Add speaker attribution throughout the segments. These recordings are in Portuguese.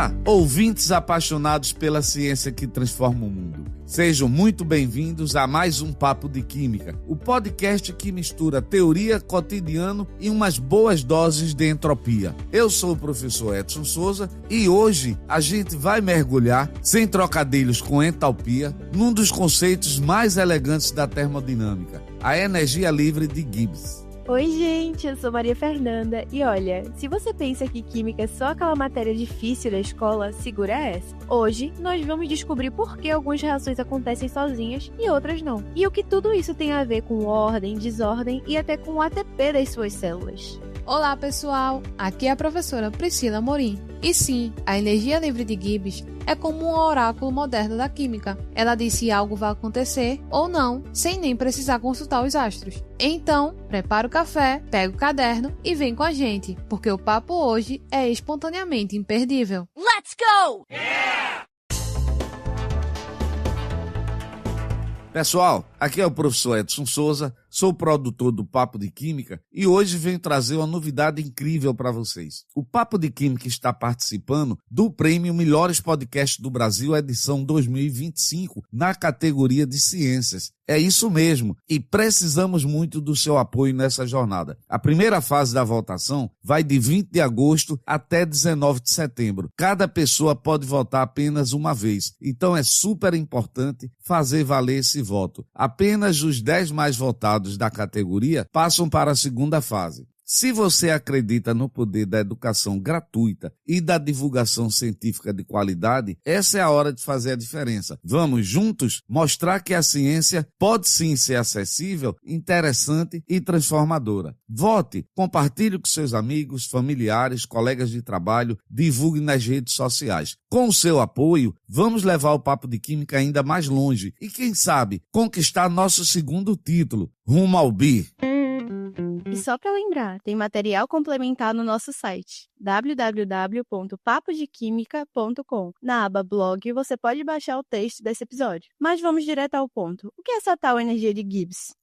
Speaker 1: Olá, ouvintes apaixonados pela ciência que transforma o mundo. Sejam muito bem-vindos a mais um Papo de Química, o podcast que mistura teoria, cotidiano e umas boas doses de entropia. Eu sou o professor Edson Souza e hoje a gente vai mergulhar, sem trocadilhos com entalpia, num dos conceitos mais elegantes da termodinâmica, a energia livre de Gibbs.
Speaker 2: Oi gente, eu sou Maria Fernanda e olha, se você pensa que química é só aquela matéria difícil da escola, segura essa. Hoje nós vamos descobrir por que algumas reações acontecem sozinhas e outras não. E o que tudo isso tem a ver com ordem, desordem e até com o ATP das suas células.
Speaker 3: Olá pessoal, aqui é a professora Priscila Amorim. E sim, a energia livre de Gibbs é como um oráculo moderno da química. Ela diz se algo vai acontecer ou não, sem nem precisar consultar os astros. Então, prepara o café, pega o caderno e vem com a gente, porque o papo hoje é espontaneamente imperdível.
Speaker 4: Let's go!
Speaker 1: Yeah! Pessoal, aqui é o professor Edson Souza, sou produtor do Papo de Química e hoje venho trazer uma novidade incrível para vocês. O Papo de Química está participando do Prêmio Melhores Podcasts do Brasil, edição 2025, na categoria de Ciências. É isso mesmo, e precisamos muito do seu apoio nessa jornada. A primeira fase da votação vai de 20 de agosto até 19 de setembro. Cada pessoa pode votar apenas uma vez, então é super importante fazer valer esse voto. Apenas os 10 mais votados da categoria passam para a segunda fase. Se você acredita no poder da educação gratuita e da divulgação científica de qualidade, essa é a hora de fazer a diferença. Vamos juntos mostrar que a ciência pode sim ser acessível, interessante e transformadora. Vote, compartilhe com seus amigos, familiares, colegas de trabalho, divulgue nas redes sociais. Com o seu apoio, vamos levar o Papo de Química ainda mais longe e, quem sabe, conquistar nosso segundo título, rumo ao bi.
Speaker 2: E só para lembrar, tem material complementar no nosso site, www.papodequimica.com. Na aba blog, você pode baixar o texto desse episódio. Mas vamos direto ao ponto. O que é essa tal energia de Gibbs?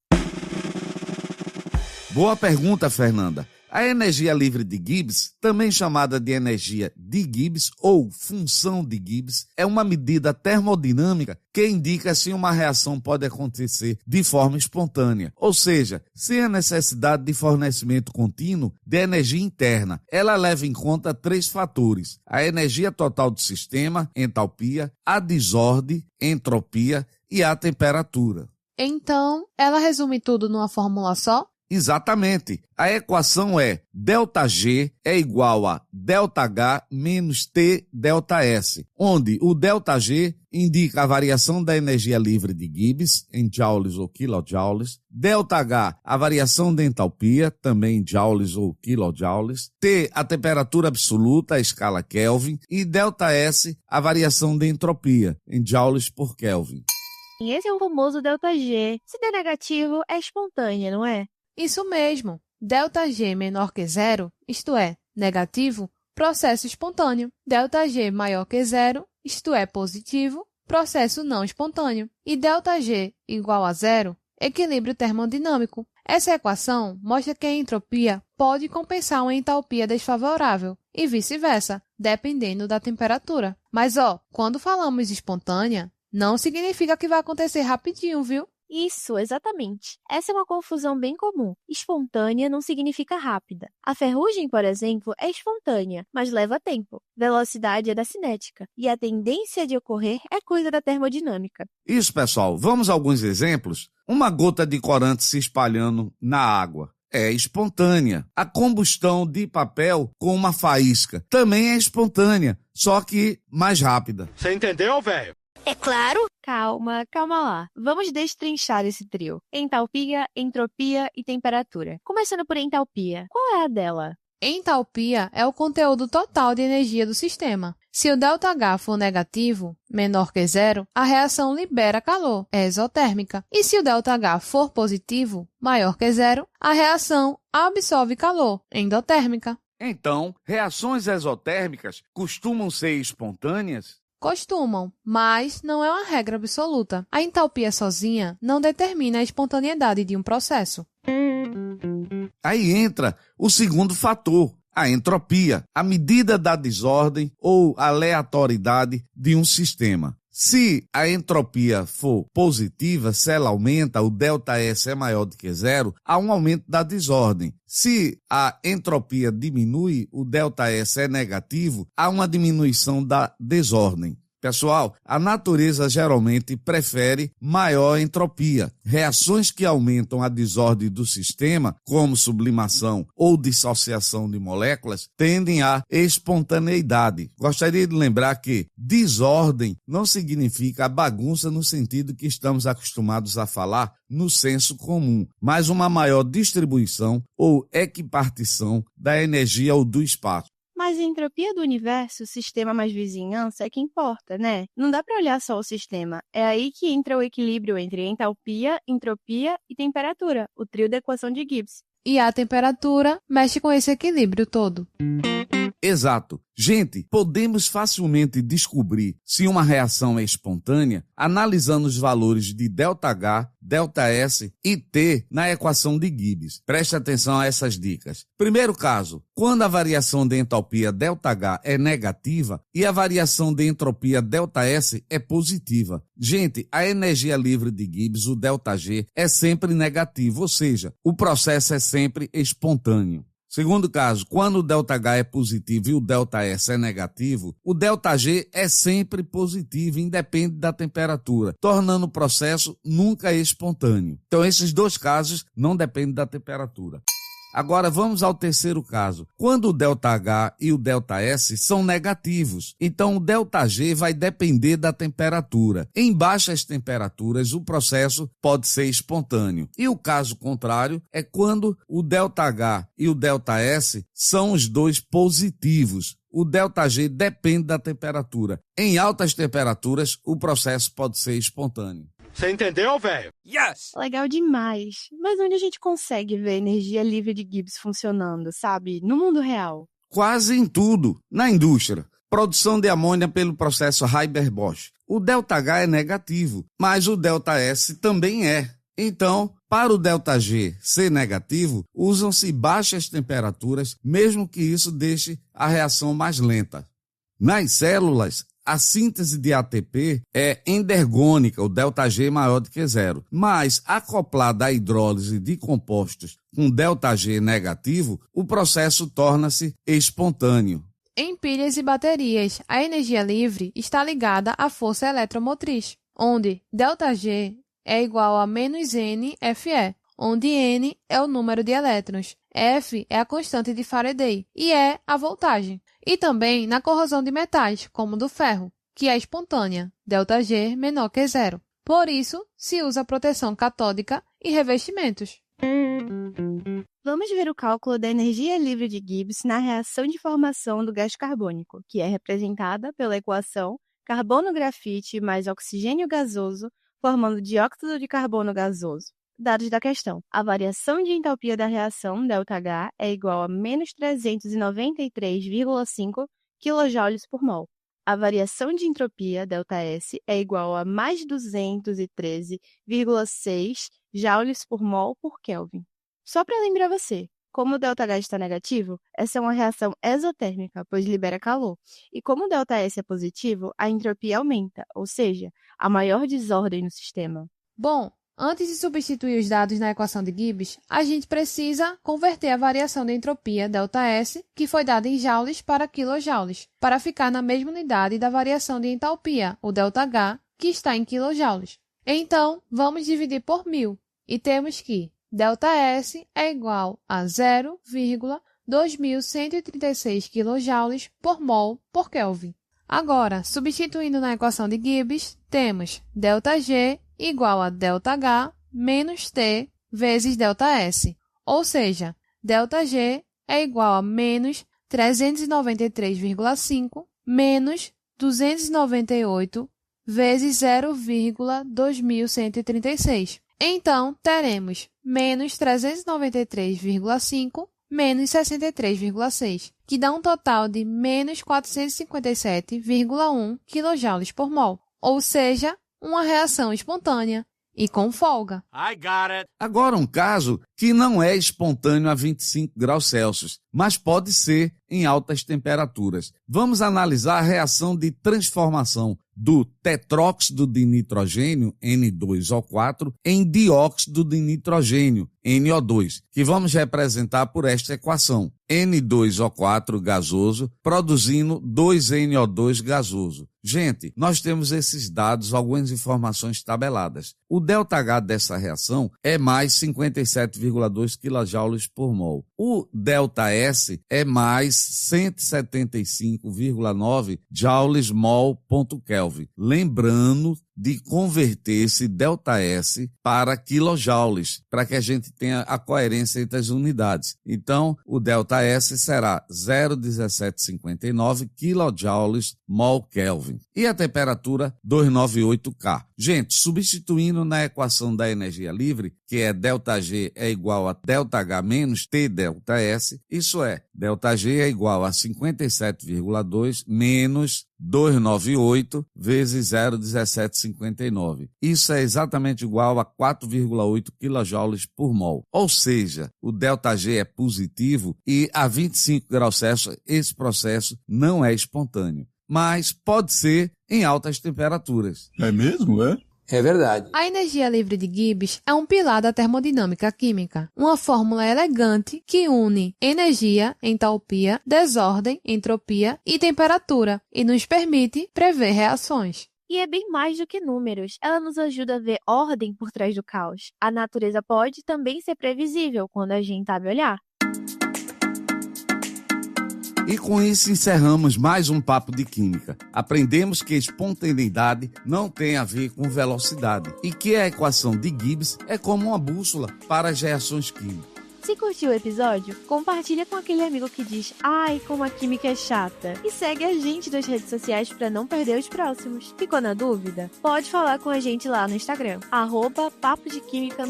Speaker 1: Boa pergunta, Fernanda. A energia livre de Gibbs, também chamada de energia de Gibbs ou função de Gibbs, é uma medida termodinâmica que indica se uma reação pode acontecer de forma espontânea, ou seja, sem a necessidade de fornecimento contínuo de energia interna. Ela leva em conta 3 fatores: a energia total do sistema, entalpia, a desordem, entropia e a temperatura.
Speaker 3: Então, ela resume tudo numa fórmula só?
Speaker 1: Exatamente. A equação é ΔG é igual a ΔH menos T ΔS, onde o ΔG indica a variação da energia livre de Gibbs, em joules ou quilojoules, ΔH, a variação da entalpia, também em joules ou quilojoules, T, a temperatura absoluta, a escala Kelvin, e ΔS, a variação da entropia, em joules por Kelvin.
Speaker 2: Esse é o famoso ΔG. Se der negativo, é espontânea, não é?
Speaker 3: Isso mesmo, ΔG menor que zero, isto é, negativo, processo espontâneo. ΔG maior que zero, isto é, positivo, processo não espontâneo. E ΔG igual a zero, equilíbrio termodinâmico. Essa equação mostra que a entropia pode compensar uma entalpia desfavorável e vice-versa, dependendo da temperatura. Mas quando falamos espontânea, não significa que vai acontecer rapidinho, viu?
Speaker 2: Isso, exatamente. Essa é uma confusão bem comum. Espontânea não significa rápida. A ferrugem, por exemplo, é espontânea, mas leva tempo. Velocidade é da cinética. E a tendência de ocorrer é coisa da termodinâmica.
Speaker 1: Isso, pessoal. Vamos a alguns exemplos? Uma gota de corante se espalhando na água é espontânea. A combustão de papel com uma faísca também é espontânea, só que mais rápida.
Speaker 5: Você entendeu, velho?
Speaker 4: É claro.
Speaker 2: Calma lá. Vamos destrinchar esse trio. Entalpia, entropia e temperatura. Começando por entalpia. Qual é a dela?
Speaker 3: Entalpia é o conteúdo total de energia do sistema. Se o ΔH for negativo, menor que zero, a reação libera calor, é exotérmica. E se o ΔH for positivo, maior que zero, a reação absorve calor, endotérmica.
Speaker 1: Então, reações exotérmicas costumam ser espontâneas?
Speaker 3: Costumam, mas não é uma regra absoluta. A entalpia sozinha não determina a espontaneidade de um processo.
Speaker 1: Aí entra o segundo fator, A entropia, a medida da desordem ou aleatoriedade de um sistema. Se a entropia for positiva, se ela aumenta, o ΔS é maior do que zero, há um aumento da desordem. Se a entropia diminui, o ΔS é negativo, há uma diminuição da desordem. Pessoal, a natureza geralmente prefere maior entropia. Reações que aumentam a desordem do sistema, como sublimação ou dissociação de moléculas, tendem à espontaneidade. Gostaria de lembrar que desordem não significa a bagunça no sentido que estamos acostumados a falar no senso comum, mas uma maior distribuição ou equipartição da energia ou do espaço.
Speaker 2: Mas a entropia do universo, sistema mais vizinhança, é que importa, né? Não dá para olhar só o sistema. É aí que entra o equilíbrio entre entalpia, entropia e temperatura, o trio da equação de Gibbs.
Speaker 3: E a temperatura mexe com esse equilíbrio todo.
Speaker 1: Exato. Gente, podemos facilmente descobrir se uma reação é espontânea analisando os valores de ΔH, ΔS e T na equação de Gibbs. Preste atenção a essas dicas. Primeiro caso, quando a variação de entalpia ΔH é negativa e a variação de entropia ΔS é positiva. Gente, a energia livre de Gibbs, o ΔG, é sempre negativo, ou seja, o processo é sempre espontâneo. Segundo caso, quando o ΔH é positivo e o ΔS é negativo, o ΔG é sempre positivo, independe da temperatura, tornando o processo nunca espontâneo. Então, esses dois casos não dependem da temperatura. Agora, vamos ao terceiro caso. Quando o ΔH e o ΔS são negativos, então o ΔG vai depender da temperatura. Em baixas temperaturas, o processo pode ser espontâneo. E o caso contrário é quando o ΔH e o ΔS são os dois positivos. O ΔG depende da temperatura. Em altas temperaturas, o processo pode ser espontâneo.
Speaker 4: Você entendeu, velho?
Speaker 2: Yes! Legal demais. Mas onde a gente consegue ver a energia livre de Gibbs funcionando, sabe? No mundo real?
Speaker 1: Quase em tudo. Na indústria. Produção de amônia pelo processo Haber-Bosch. O ΔH é negativo, mas o ΔS também é. Então, para o ΔG ser negativo, usam-se baixas temperaturas, mesmo que isso deixe a reação mais lenta. Nas células, a síntese de ATP é endergônica, o ΔG maior do que zero. Mas, acoplada à hidrólise de compostos com ΔG negativo, o processo torna-se espontâneo.
Speaker 3: Em pilhas e baterias, a energia livre está ligada à força eletromotriz, onde ΔG é igual a -NFe, onde N é o número de elétrons, F é a constante de Faraday e E a voltagem. E também na corrosão de metais, como do ferro, que é espontânea, ΔG menor que zero. Por isso, se usa proteção catódica e revestimentos.
Speaker 2: Vamos ver o cálculo da energia livre de Gibbs na reação de formação do gás carbônico, que é representada pela equação carbono-grafite mais oxigênio gasoso, formando dióxido de carbono gasoso. Dados da questão. A variação de entalpia da reação, ΔH, é igual a menos 393,5 kJ por mol. A variação de entropia, ΔS, é igual a mais 213,6 joules por mol por Kelvin. Só para lembrar você, como o ΔH está negativo, essa é uma reação exotérmica, pois libera calor. E como o ΔS é positivo, a entropia aumenta, ou seja, há maior desordem no sistema.
Speaker 3: Bom, antes de substituir os dados na equação de Gibbs, a gente precisa converter a variação de entropia, ΔS, que foi dada em joules para quilojoules, para ficar na mesma unidade da variação de entalpia, o ΔH, que está em quilojoules. Então, vamos dividir por 1000 e temos que ΔS é igual a 0,2136 kJ por mol por Kelvin. Agora, substituindo na equação de Gibbs, temos ΔG igual a ΔH menos T vezes ΔS, ou seja, ΔG é igual a menos 393,5 menos 298 vezes 0,2136. Então, teremos menos 393,5 menos 63,6, que dá um total de menos 457,1 kJ por mol, ou seja, uma reação espontânea e com folga.
Speaker 4: I got it.
Speaker 1: Agora um caso que não é espontâneo a 25 graus Celsius, mas pode ser em altas temperaturas. Vamos analisar a reação de transformação do tetróxido de nitrogênio, N2O4, em dióxido de nitrogênio, NO2, que vamos representar por esta equação. N2O4 gasoso produzindo 2NO2 gasoso. Gente, nós temos esses dados, algumas informações tabeladas. O ΔH dessa reação é mais 57,2 kJ por mol. O ΔS é mais 175,9 joules mol.Kelvin. Lembrando de converter esse ΔS para quilojoules, para que a gente tenha a coerência entre as unidades. Então, o ΔS será 0,1759 kJ mol/Kelvin. E a temperatura 298 K. Gente, substituindo na equação da energia livre, que é ΔG é igual a ΔH menos TΔS, isso é, ΔG é igual a 57,2 menos 298 vezes 0,1759. Isso é exatamente igual a 4,8 kJ por mol. Ou seja, o ΔG é positivo e a 25 graus Celsius esse processo não é espontâneo, mas pode ser em altas temperaturas.
Speaker 4: É mesmo, é?
Speaker 5: É verdade.
Speaker 3: A energia livre de Gibbs é um pilar da termodinâmica química, uma fórmula elegante que une energia, entalpia, desordem, entropia e temperatura e nos permite prever reações.
Speaker 2: E é bem mais do que números. Ela nos ajuda a ver ordem por trás do caos. A natureza pode também ser previsível quando a gente sabe olhar.
Speaker 1: E com isso encerramos mais um Papo de Química. Aprendemos que espontaneidade não tem a ver com velocidade e que a equação de Gibbs é como uma bússola para as reações químicas.
Speaker 2: Se curtiu o episódio, compartilha com aquele amigo que diz "Ai, como a química é chata" e segue a gente nas redes sociais para não perder os próximos. Ficou na dúvida? Pode falar com a gente lá no Instagram, @papodequimica_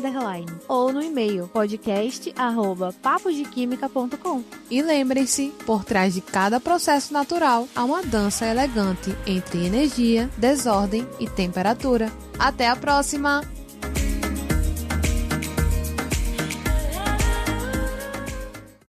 Speaker 2: ou no e-mail podcast@papodequimica.com.
Speaker 3: E lembrem-se, por trás de cada processo natural há uma dança elegante entre energia, desordem e temperatura. Até a próxima!